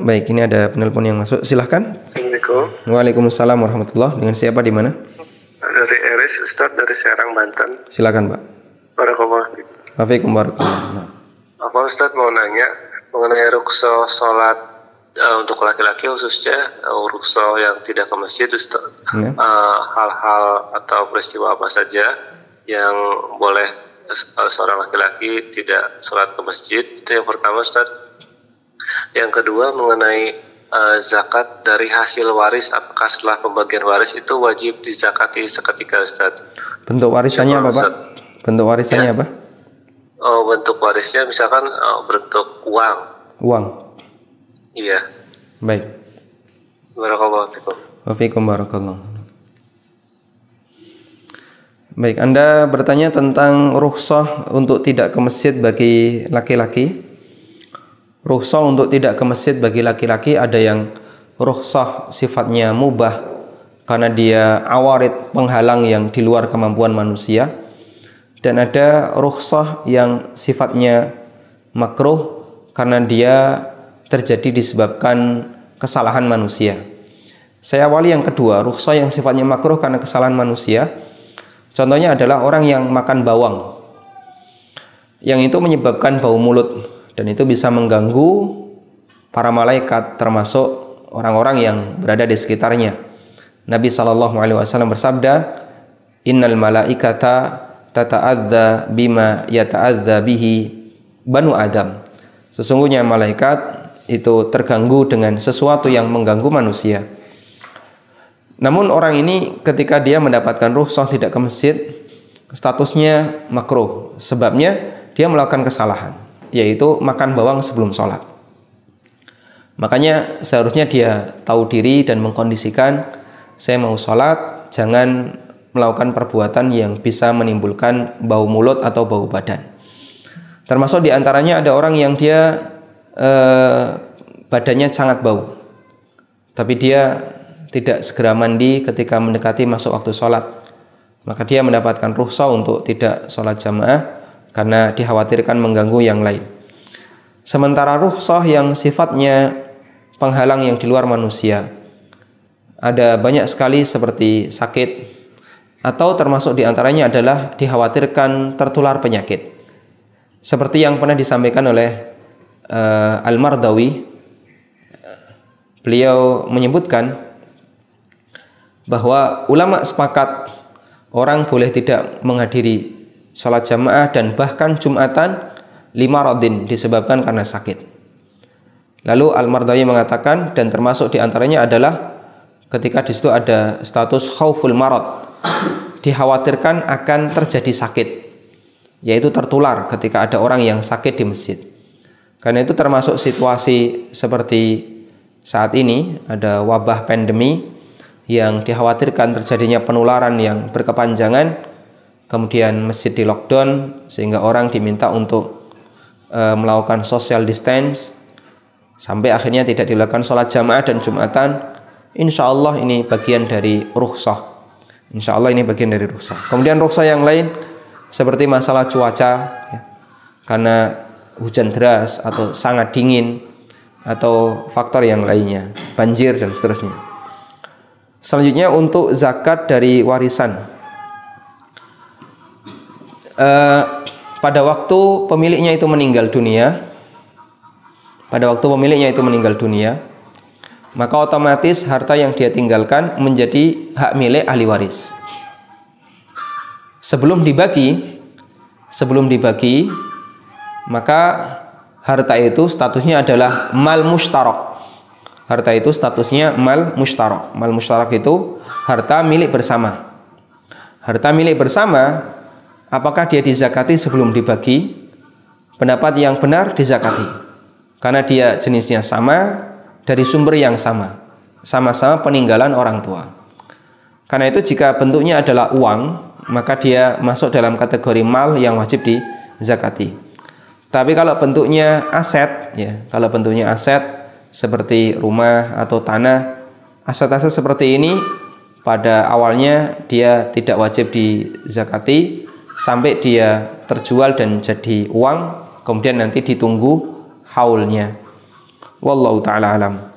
Baik, ini ada penelpon yang masuk. Silahkan. Assalamualaikum. Waalaikumsalam warahmatullahi. Dengan siapa di mana? Dari Eris, Ustadz dari Serang, Banten. Silakan, Pak. Barakallah. Waalaikumsalam. Apa Ustadz mau nanya mengenai rukso sholat untuk laki-laki khususnya, rukso yang tidak ke masjid, Ustadz. Ya. Hal-hal atau peristiwa apa saja yang boleh seorang laki-laki tidak sholat ke masjid, itu yang pertama, Ustadz. Yang kedua mengenai zakat dari hasil waris, apakah setelah pembagian waris itu wajib dizakati seketika, Ustaz? Bentuk warisannya apa, Pak? Bentuk warisannya apa? Oh, bentuk warisnya misalkan bentuk uang. Uang. Iya. Baik. Barakallahu fikum. Wafikum barakallah. Baik, Anda bertanya tentang rukhsah untuk tidak ke masjid bagi laki-laki. Rukhsah untuk tidak ke masjid bagi laki-laki ada yang rukhsah sifatnya mubah karena dia awarid, penghalang yang di luar kemampuan manusia, dan ada rukhsah yang sifatnya makruh karena dia terjadi disebabkan kesalahan manusia. Saya awali yang kedua, rukhsah yang sifatnya makruh karena kesalahan manusia. Contohnya adalah orang yang makan bawang, yang itu menyebabkan bau mulut, dan itu bisa mengganggu para malaikat termasuk orang-orang yang berada di sekitarnya. Nabi SAW bersabda, "Innal malaikata tata'adza bima yata'adza bihi banu Adam." Sesungguhnya malaikat itu terganggu dengan sesuatu yang mengganggu manusia. Namun orang ini ketika dia mendapatkan rukhsah tidak ke masjid, statusnya makruh. Sebabnya dia melakukan kesalahan, yaitu makan bawang sebelum sholat. Makanya seharusnya dia tahu diri dan mengkondisikan, saya mau sholat, jangan melakukan perbuatan yang bisa menimbulkan bau mulut atau bau badan. Termasuk diantaranya ada orang yang dia badannya sangat bau, tapi dia tidak segera mandi ketika mendekati masuk waktu sholat, maka dia mendapatkan rukhsah untuk tidak sholat jamaah karena dikhawatirkan mengganggu yang lain. Sementara rukhsah yang sifatnya penghalang yang di luar manusia, ada banyak sekali seperti sakit, atau termasuk diantaranya adalah dikhawatirkan tertular penyakit. Seperti yang pernah disampaikan oleh Al-Mardawi, beliau menyebutkan bahwa ulama sepakat orang boleh tidak menghadiri sholat jamaah dan bahkan Jumatan limaradin, disebabkan karena sakit. Lalu Al-Mardawi mengatakan, dan termasuk diantaranya adalah ketika di situ ada status khauful marad, dikhawatirkan akan terjadi sakit, yaitu tertular ketika ada orang yang sakit di masjid. Karena itu termasuk situasi seperti saat ini, ada wabah pandemi yang dikhawatirkan terjadinya penularan yang berkepanjangan, kemudian masjid di lockdown sehingga orang diminta untuk melakukan social distance sampai akhirnya tidak dilakukan sholat jamaah dan Jumatan. Insya Allah ini bagian dari rukhsah. Insya Allah ini bagian dari rukhsah. Kemudian rukhsah yang lain seperti masalah cuaca, ya, karena hujan deras atau sangat dingin atau faktor yang lainnya, banjir dan seterusnya. Selanjutnya untuk zakat dari warisan. Pada waktu pemiliknya itu meninggal dunia, maka otomatis harta yang dia tinggalkan menjadi hak milik ahli waris. Sebelum dibagi, maka harta itu statusnya adalah mal mushtarak. Harta itu statusnya mal mushtarak. Mal mushtarak itu harta milik bersama. Harta milik bersama, apakah dia dizakati sebelum dibagi? Pendapat yang benar dizakati, karena dia jenisnya sama, dari sumber yang sama, sama-sama peninggalan orang tua. Karena itu jika bentuknya adalah uang, maka dia masuk dalam kategori mal yang wajib dizakati. Tapi kalau bentuknya aset, ya, kalau bentuknya aset seperti rumah atau tanah, aset-aset seperti ini pada awalnya dia tidak wajib dizakati sampai dia terjual dan jadi uang, kemudian nanti ditunggu haulnya. Wallahu taala alam.